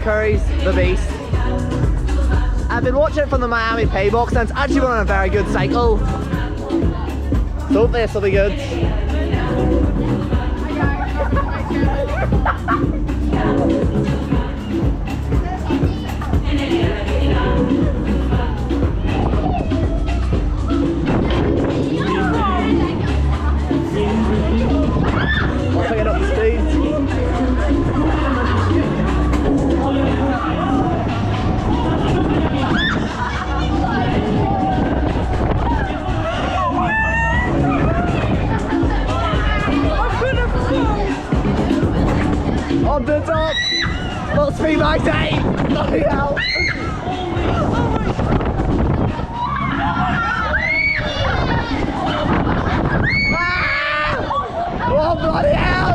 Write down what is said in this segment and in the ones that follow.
Curry's the beast. I've been watching it from the Miami pay box and it's actually running a very good cycle. So hopefully this will be good. I'll pick it up the speed. On the top! Little speed by day! Bloody hell! Oh bloody hell!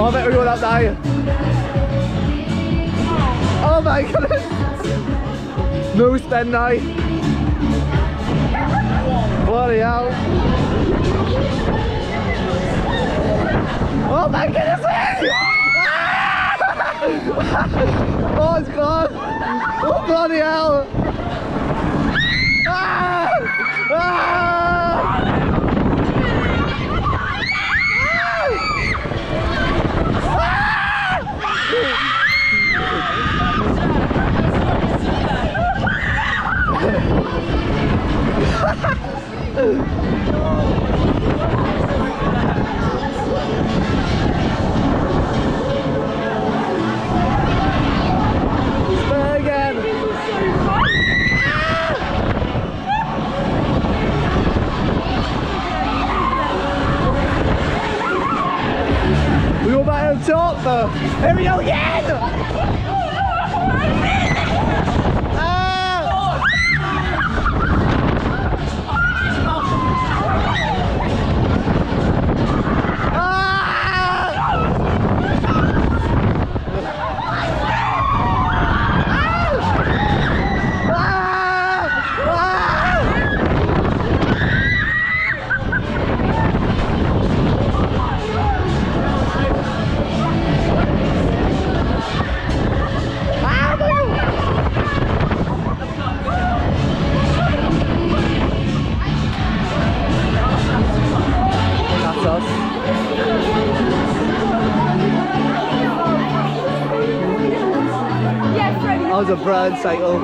Oh, I bet we're going up now. Oh my goodness! No spin now. Bloody hell. Oh my goodness! Oh, it's gone! Oh bloody hell! Ah! Ah! We go back on top though. Here we go again! That was a brilliant cycle.